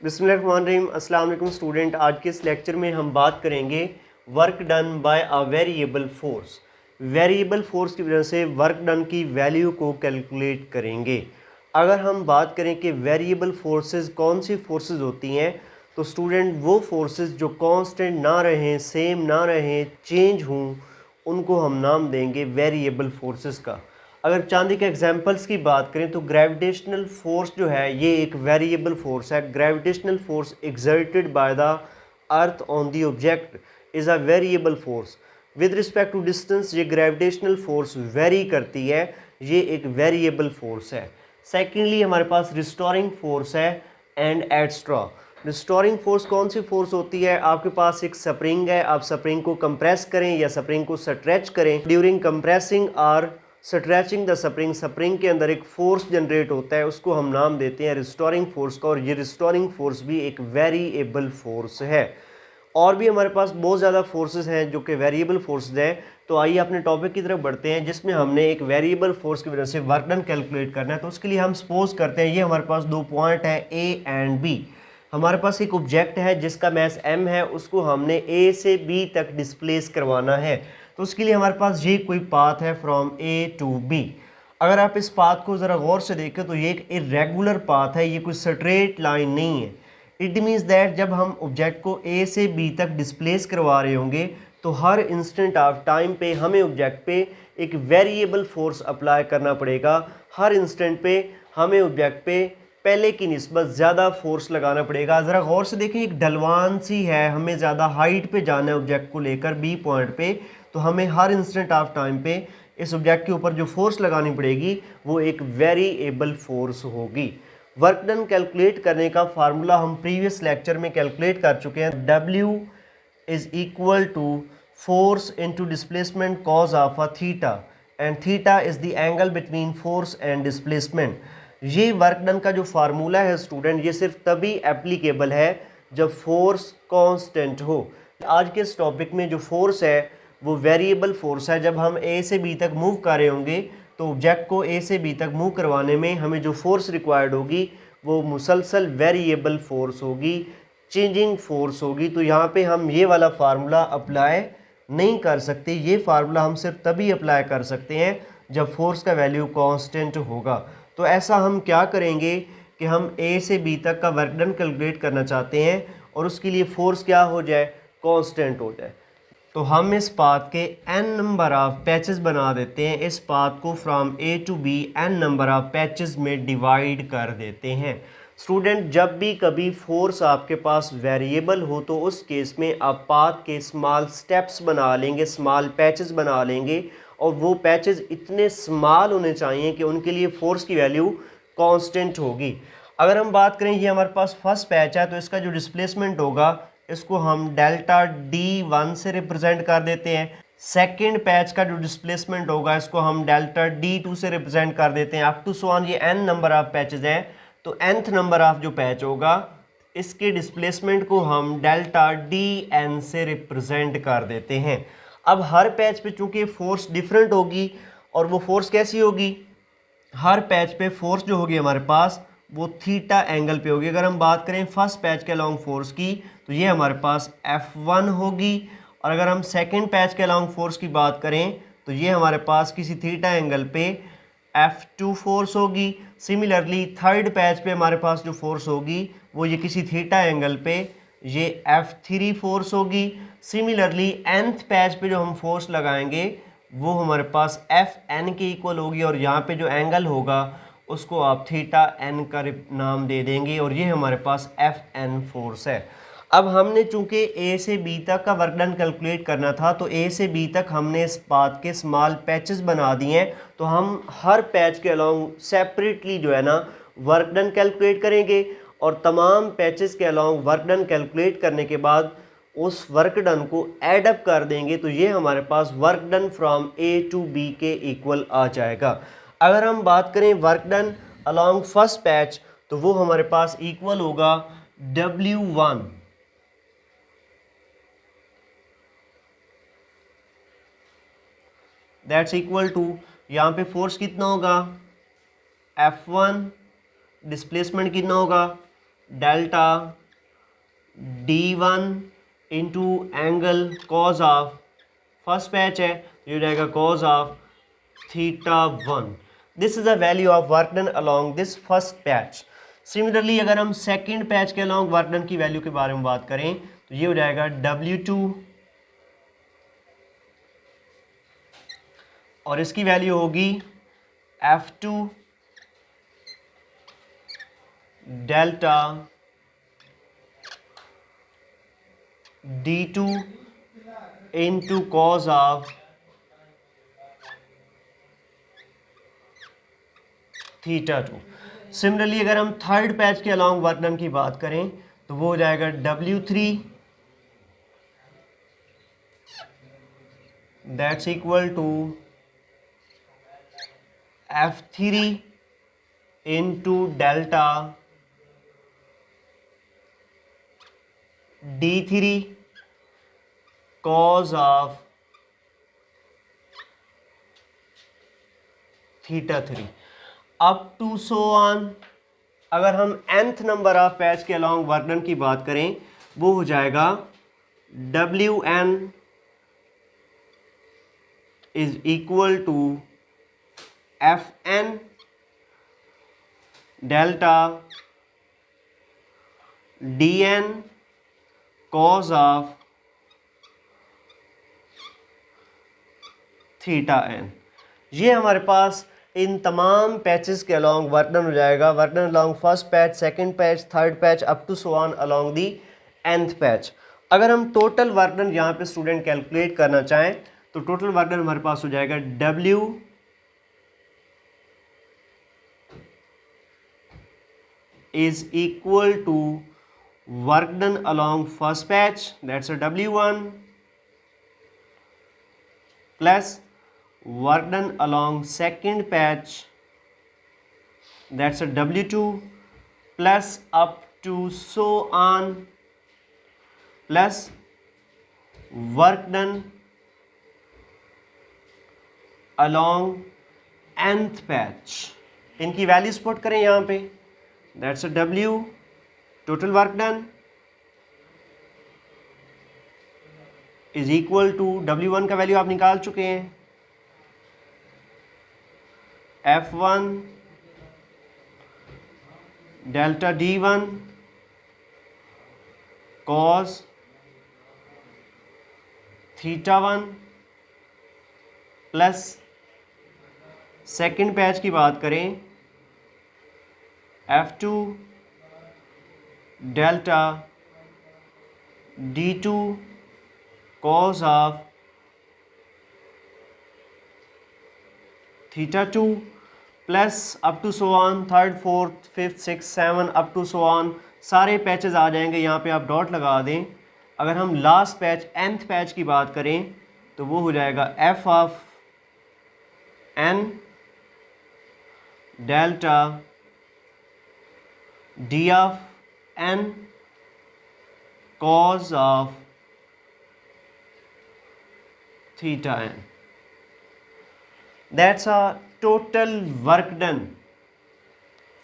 बिस्मिल्लाहिर्रहमानिर्रहीम। अस्सलाम वालेकुम स्टूडेंट। आज के इस लेक्चर में हम बात करेंगे वर्क डन बाय अ वेरिएबल फोर्स। वेरिएबल फोर्स की वजह से वर्क डन की वैल्यू को कैलकुलेट करेंगे। अगर हम बात करें कि वेरिएबल फोर्सेस कौन सी फोर्सेस होती हैं, तो स्टूडेंट वो फोर्सेस जो कांस्टेंट ना रहें, सेम ना रहें, चेंज हों, उनको हम नाम देंगे वेरिएबल फोर्सेस का। अगर चांदी के एग्जांपल्स की बात करें तो ग्रेविटेशनल फोर्स जो है ये एक वेरिएबल फोर्स है। Gravitational force exerted by the earth on the object is a variable force. With respect to distance ये ग्रेविटेशनल फोर्स वेरी करती है, ये एक वेरिएबल फोर्स है। सेकेंडली हमारे पास रिस्टोरिंग फोर्स है एंड एटस्ट्रा। रिस्टोरिंग फोर्स कौन सी फोर्स होती है? आपके पास एक स्प्रिंग है, आप स्प्रिंग को कंप्रेस करें या स्प्रिंग को स्ट्रेच करें। ड्यूरिंग कंप्रेसिंग और स्ट्रेचिंग द स्प्रिंग, स्प्रिंग के अंदर एक फोर्स जनरेट होता है, उसको हम नाम देते हैं रिस्टोरिंग फोर्स का। और ये रिस्टोरिंग फोर्स भी एक वेरिएबल फोर्स है। और भी हमारे पास बहुत ज़्यादा फोर्सेस हैं जो कि वेरिएबल फोर्सेस हैं। तो आइए अपने टॉपिक की तरफ बढ़ते हैं, जिसमें हमने एक वेरिएबल फोर्स की वजह से वर्क डन कैलकुलेट करना है। तो उसके लिए हम सपोज करते हैं ये हमारे पास दो पॉइंट है ए एंड बी। हमारे पास एक ऑब्जेक्ट है जिसका मैस m है, उसको हमने a से b तक डिस्प्लेस करवाना है। तो उसके लिए हमारे पास ये कोई पाथ है फ्रॉम a टू b। अगर आप इस पाथ को ज़रा गौर से देखें तो ये एक इरेगुलर पाथ है, ये कोई स्ट्रेट लाइन नहीं है। इट मीन्स दैट जब हम ऑब्जेक्ट को a से b तक डिस्प्लेस करवा रहे होंगे तो हर इंस्टेंट ऑफ टाइम पे हमें ऑब्जेक्ट पे एक वेरिएबल फोर्स अप्लाई करना पड़ेगा। हर इंस्टेंट पे हमें ऑब्जेक्ट पे पहले की निस्बत ज़्यादा फोर्स लगाना पड़ेगा। ज़रा गौर से देखें, एक ढलवान सी है, हमें ज़्यादा हाइट पे जाना है ऑब्जेक्ट को लेकर बी पॉइंट पे, तो हमें हर इंस्टेंट ऑफ टाइम पे इस ऑब्जेक्ट के ऊपर जो फोर्स लगानी पड़ेगी वो एक वेरिएबल फोर्स होगी। वर्क डन कैलकुलेट करने का फार्मूला हम प्रीवियस लेक्चर में कैलकुलेट कर चुके हैं। W is equal to force into displacement cos of a theta, and theta is the angle between force and displacement. ये वर्क डन का जो फार्मूला है स्टूडेंट, ये सिर्फ तभी एप्लीकेबल है जब फोर्स कांस्टेंट हो। आज के इस टॉपिक में जो फोर्स है वो वेरिएबल फोर्स है। जब हम ए से बी तक मूव कर रहे होंगे तो ऑब्जेक्ट को ए से बी तक मूव करवाने में हमें जो फोर्स रिक्वायर्ड होगी वो मुसलसल वेरिएबल फोर्स होगी, चेंजिंग फोर्स होगी। तो यहाँ पे हम ये वाला फार्मूला अप्लाई नहीं कर सकते। ये फार्मूला हम सिर्फ तभी अप्लाई कर सकते हैं जब फोर्स का वैल्यू कांस्टेंट होगा। तो ऐसा हम क्या करेंगे कि हम ए से बी तक का वर्क डन कैलकुलेट करना चाहते हैं और उसके लिए फोर्स क्या हो जाए, कांस्टेंट हो जाए। तो हम इस पाथ के n नंबर ऑफ पैचेस बना देते हैं। इस पाथ को from a to b n number of patches में डिवाइड कर देते हैं। स्टूडेंट जब भी कभी फोर्स आपके पास वेरिएबल हो तो उस केस में आप पाथ के स्मॉल स्टेप्स बना लेंगे, स्मॉल पैचेस बना लेंगे, और वो पैचेस इतने स्मॉल होने चाहिए कि उनके लिए फोर्स की वैल्यू कांस्टेंट होगी। अगर हम बात करें ये हमारे पास फर्स्ट पैच है तो इसका जो डिस्प्लेसमेंट होगा इसको हम डेल्टा D1 से रिप्रेजेंट कर देते हैं। सेकेंड पैच का जो डिस्प्लेसमेंट होगा इसको हम डेल्टा D2 से रिप्रेजेंट कर देते हैं। अप टू सो ऑन ये n नंबर ऑफ पैचेस हैं, तो nth नंबर ऑफ जो पैच होगा इसके डिस्प्लेसमेंट को हम डेल्टा DN से रिप्रेजेंट कर देते हैं। अब हर पैच पे चूंकि फोर्स डिफरेंट होगी, और वो फोर्स कैसी होगी, हर पैच पे फोर्स जो होगी हमारे पास वो थीटा एंगल पे होगी। अगर हम बात करें फर्स्ट पैच के अलॉन्ग फोर्स की तो ये हमारे पास F1 होगी, और अगर हम सेकंड पैच के अलॉन्ग फोर्स की बात करें तो ये हमारे पास किसी थीटा एंगल पे F2 फोर्स होगी। सिमिलरली थर्ड पैच पे हमारे पास जो फोर्स होगी वो ये किसी थीटा एंगल पे ये F3 फोर्स होगी। सिमिलरली nth पैच पे जो हम फोर्स लगाएंगे वो हमारे पास Fn के इक्वल होगी, और यहाँ पे जो एंगल होगा उसको आप थीटा n का नाम दे देंगे, और ये हमारे पास Fn फोर्स है। अब हमने चूंकि A से B तक का वर्क डन कैलकुलेट करना था तो A से B तक हमने इस पाथ के स्मॉल पैचेस बना दिए हैं। तो हम हर पैच के अलॉन्ग सेपरेटली जो है ना वर्क डन कैलकुलेट करेंगे, और तमाम पैचेस के अलॉन्ग वर्क डन कैलकुलेट करने के बाद उस वर्क डन को ऐड अप कर देंगे तो ये हमारे पास work done from A to B के इक्वल आ जाएगा। अगर हम बात करें work done along first patch तो वो हमारे पास इक्वल होगा W1 दैट्स इक्वल टू, यहाँ पे फोर्स कितना होगा F1, डिस्प्लेसमेंट कितना होगा delta D1 into angle cos of first patch है, ये हो जाएगा cos of θ1. This is the value of work done along this first patch. Similarly अगर हम सेकंड पैच के अलॉन्ग वर्क डन की वैल्यू के बारे में बात करें तो ये हो जाएगा W2 और इसकी वैल्यू होगी F2 delta D2 into cos of θ2. Similarly अगर हम थर्ड पैच के अलॉन्ग वर्क डन की बात करें तो वो हो जाएगा W3 that's equal to F3 into delta D3 cos of θ3 up to so on. अगर हम nth नंबर ऑफ पैच के अलॉन्ग वर्क डन की बात करें वो हो जाएगा Wn is equal to Fn delta Dn cos of θn. ये हमारे पास इन तमाम पैचेस के अलॉन्ग वर्क डन हो जाएगा. Work done along first patch, second patch, third patch up to so on along the nth patch. अगर हम टोटल वर्क डन यहाँ पे स्टूडेंट कैलकुलेट करना चाहें तो टोटल वर्क डन हमारे पास हो जाएगा W is equal to work done along first patch, that's a W1, plus work done along second patch, that's a W2, plus up to so on, plus work done along nth patch. इनकी values put करें यहाँ पे, that's a W total work done is equal to W1 का value आप निकाल चुके हैं F1 delta D1 cos θ1 plus second patch की बात करें F2 delta D2 cos of θ2 plus up to so on third, fourth, fifth, six, seven up to so on सारे patches आ जाएंगे. यहाँ पे आप डॉट लगा दें. अगर हम लास्ट पैच nth पैच की बात करें तो वो हो जाएगा F of n delta D of n cos of theta n. That's a total work done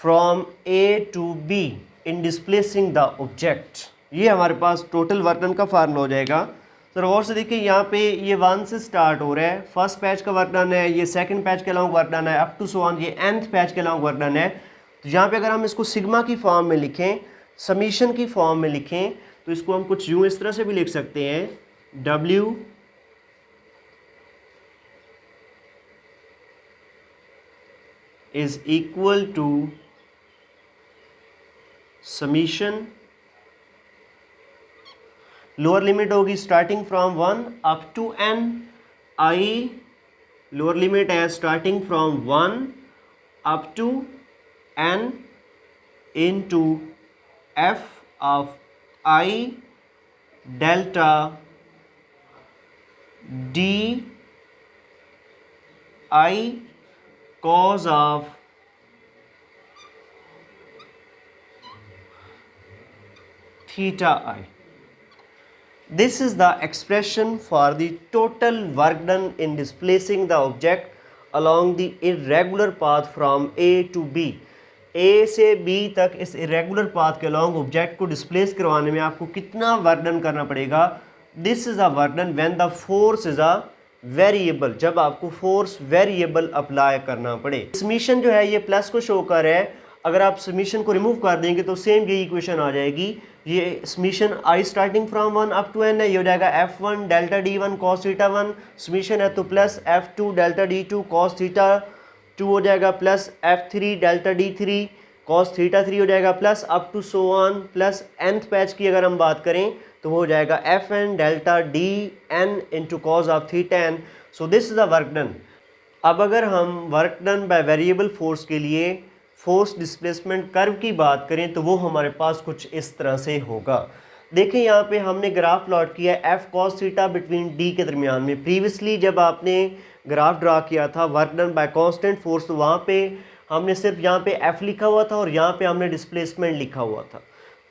from A to B in displacing the object. ये हमारे पास टोटल वर्क डन का फार्मूला हो जाएगा. तो गौर से देखिए यहाँ पे ये 1 से स्टार्ट हो रहा है, फर्स्ट पैच का वर्क डन है, ये सेकंड पैच के अलॉन्ग वर्क डन है, अप टू सो ऑन ये nth पैच के अलॉन्ग वर्क डन है. तो यहाँ पे अगर हम इसको सिग्मा की फॉर्म में लिखें, समीशन की फॉर्म में लिखें तो इसको हम कुछ यूँ इस तरह से भी लिख सकते हैं W is equal to summation, lower limit होगी starting from 1 up to n, i lower limit है starting from 1 up to n into f of I delta d I cos of theta I. This is the expression for the total work done in displacing the object along the irregular path from A to B. ए से B तक इस irregular path के along object को displace करवाने में आपको कितना work done करना पड़ेगा। This is a work done when the force is a variable, जब आपको फोर्स वेरिएबल अप्लाई करना पड़े। समीशन जो है ये प्लस को शो कर रहा है, अगर आप समीशन को रिमूव कर देंगे तो सेम यही इक्वेशन आ जाएगी। ये summation i starting from 1 up to n है, ये हो जाएगा f1 delta d1 cos theta 1 summation है, तो plus f2 delta d2 cos theta 2 हो जाएगा, plus f3 delta d3 cos theta 3 हो जाएगा, plus up to so on, plus nth patch की अगर हम बात करें तो वो हो जाएगा fn delta dn into cos of theta n। So this is the work done. अब अगर हम work done by variable force के लिए फोर्स डिस्प्लेसमेंट कर्व की बात करें तो वो हमारे पास कुछ इस तरह से होगा। देखें यहाँ पे हमने ग्राफ प्लॉट किया है F cos theta between D के दरमियान में। प्रीवियसली जब आपने ग्राफ ड्रा किया था work done bye constant force, तो वहाँ पे हमने सिर्फ यहाँ पे एफ लिखा हुआ था और यहाँ पे हमने डिस्प्लेसमेंट लिखा हुआ था।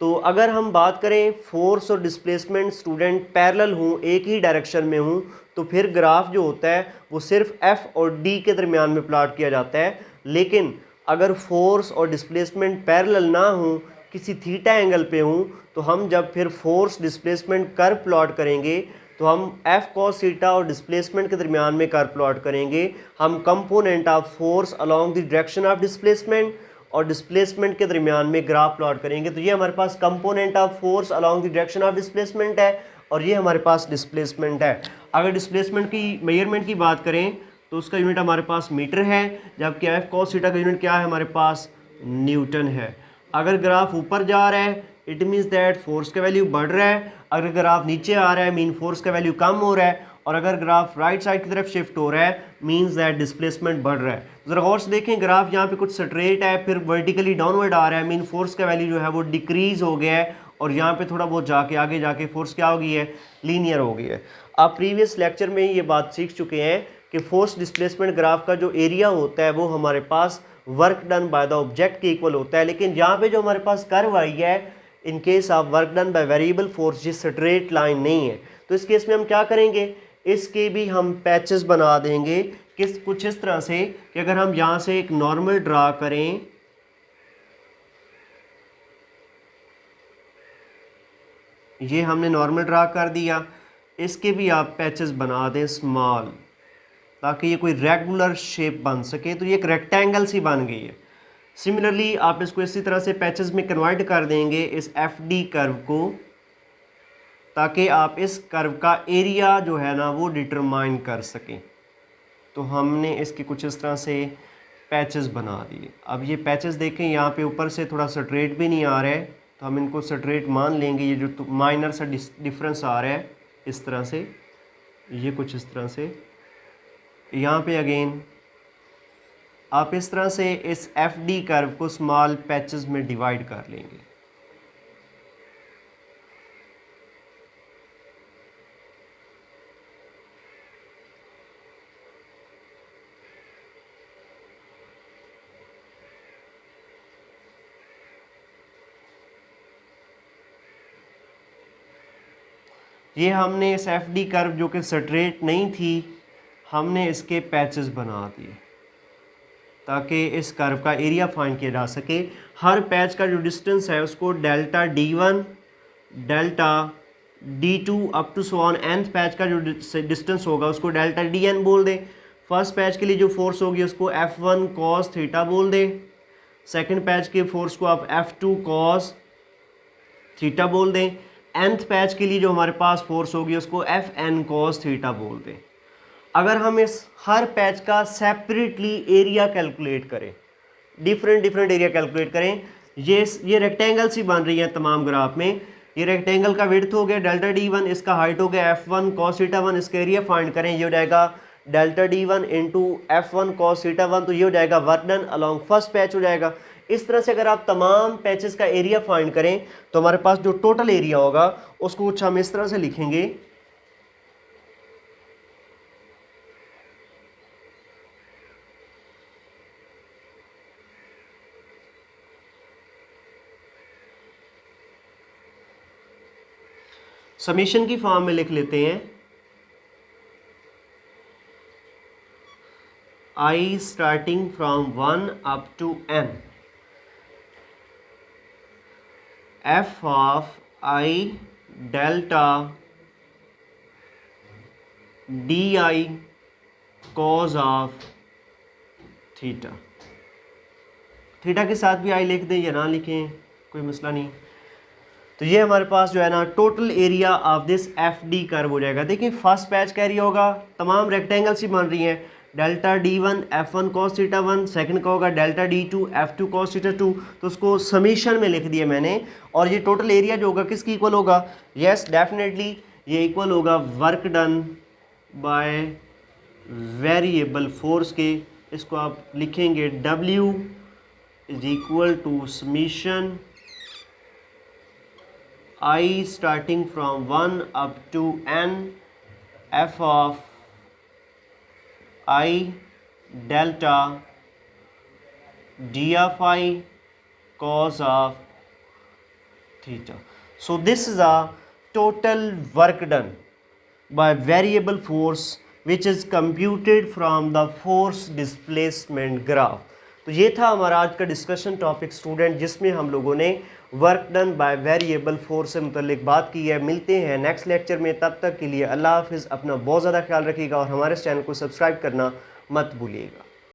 तो अगर हम बात करें फोर्स और डिस्प्लेसमेंट स्टूडेंट पैरेलल हूँ, एक ही डायरेक्शन में हूँ, तो फिर ग्राफ जो होता है वो सिर्फ एफ और डी के दरमियान में प्लॉट किया जाता है। लेकिन अगर फोर्स और डिस्प्लेसमेंट पैरेलल ना हो, किसी थीटा एंगल पे हूँ, तो हम जब फिर फोर्स डिस्प्लेसमेंट कर्व प्लॉट करेंगे तो हम एफ कॉस थीटा और डिस्प्लेसमेंट के दरमियान में कर्व प्लॉट करेंगे। हम component of force along the direction of displacement और डिस्प्लेसमेंट के दरमियान में ग्राफ प्लॉट करेंगे। तो ये हमारे पास component of force along the direction of displacement है और ये हमारे पास डिस्प्लेसमेंट है। अगर डिस्प्लेसमेंट की मेजरमेंट की बात करें तो उसका यूनिट हमारे पास मीटर है, जबकि एफ कॉस थीटा का यूनिट क्या है हमारे पास, न्यूटन है। अगर ग्राफ ऊपर जा रहा है इट मीन्स दैट फोर्स का वैल्यू बढ़ रहा है, अगर ग्राफ नीचे आ रहा है मीन फोर्स का वैल्यू कम हो रहा है, और अगर ग्राफ राइट साइड की तरफ शिफ्ट हो रहा है मीन्स दैट डिस्प्लेसमेंट बढ़ रहा है। ज़रा गौर से देखें, ग्राफ यहाँ पे कुछ स्ट्रेट है फिर वर्टिकली डाउनवर्ड आ रहा है, मीन फोर्स का वैल्यू जो है वो डिक्रीज हो गया है, और यहाँ पे थोड़ा बहुत जाके आगे जाके फोर्स क्या हो गई है, लीनियर हो गई है। आप प्रीवियस लेक्चर में ये बात सीख चुके हैं कि फोर्स डिस्प्लेसमेंट ग्राफ का जो एरिया होता है वो हमारे पास work done by the object के इक्वल होता है। लेकिन यहाँ पे जो हमारे पास कर्व आई है in case of work done by variable force, ये स्ट्रेट लाइन नहीं है, तो इस केस में हम क्या करेंगे, इसके भी हम पैचेस बना देंगे। कुछ इस तरह से कि अगर हम यहाँ से एक नॉर्मल ड्रा करें, ये हमने नॉर्मल ड्रा कर दिया, इसके भी आप पैचेस बना दें स्मॉल, ताकि ये कोई रेगुलर शेप बन सके। तो ये एक रेक्टेंगल सी बन गई है। सिमिलरली आप इसको इसी तरह से पैचेस में कन्वर्ट कर देंगे इस एफ डी कर्व को, ताकि आप इस कर्व का एरिया जो है ना वो डिटरमाइन कर सकें। तो हमने इसके कुछ इस तरह से पैचेस बना दिए। अब ये पैचेस देखें यहाँ पे ऊपर से थोड़ा स्ट्रेट भी नहीं आ रहा है, तो हम इनको स्ट्रेट मान लेंगे। ये जो माइनर सा डिफरेंस आ रहा है इस तरह से, ये कुछ इस तरह से, यहाँ पे अगेन आप इस तरह से इस एफ डी कर्व को स्मॉल पैचेस में डिवाइड कर लेंगे। ये हमने इस एफ डी कर्व जो कि स्ट्रेट नहीं थी, हमने इसके पैचेस बना दिए ताकि इस कर्व का एरिया फाइंड किया जा सके। हर पैच का जो डिस्टेंस है उसको delta d1 delta d2 up to so on, nth patch का जो डिस्टेंस होगा उसको डेल्टा dn बोल दें। फर्स्ट पैच के लिए जो फोर्स होगी उसको f1 cos थीटा बोल दें। सेकंड पैच के फोर्स को आप f2 cos थीटा बोल दें। nth पैच के लिए जो हमारे पास फोर्स होगी उसको fn cos थीटा बोल दें। अगर हम इस हर पैच का सेपरेटली एरिया कैलकुलेट करें, डिफरेंट एरिया कैलकुलेट करें, ये रेक्टेंगल सी बन रही है तमाम ग्राफ में। ये रेक्टेंगल का विड्थ हो गया डेल्टा d1, इसका हाइट हो गया f1 cos थीटा 1, इसका एरिया फाइंड करें, ये हो जाएगा delta d1 into f1 cos theta 1, तो ये हो जाएगा work done along first patch हो जाएगा। इस तरह से अगर आप तमाम पैचेस का एरिया फाइंड करें तो हमारे पास जो टोटल एरिया होगा उसको कुछ हम इस तरह से लिखेंगे, समीशन की फॉर्म में लिख लेते हैं, I starting from 1 up to n f of i delta d i cos of theta. Theta के साथ भी आई लिख दें या ना लिखें कोई मसला नहीं। तो ये हमारे पास जो है ना total area of this F D curve हो जाएगा। देखिए फर्स्ट पैच का एरिया होगा, तमाम रेक्टेंगल्स ही बन रही हैं, delta d one f one cos theta one, second का होगा delta d two f two cos theta two. तो उसको समीशन में लिख दिया मैंने। और ये टोटल एरिया जो होगा किसकी इक्वल होगा? यस डेफिनेटली ये इक्वल होगा work done by variable force के। इसको आप लिखेंगे W is equal to summation I starting from 1 up to n f of I delta d of I cos of theta. So this is a total work done by variable force which is computed from the force displacement graph. तो ये था हमारा आज का discussion topic student, जिसमें हम लोगों ने work done by variable force से मुतल्लिक बात की है। मिलते हैं नेक्स्ट लेक्चर में, तब तक के लिए अल्लाह हाफिज़। अपना बहुत ज़्यादा ख्याल रखिएगा और हमारे चैनल को सब्सक्राइब करना मत भूलिएगा।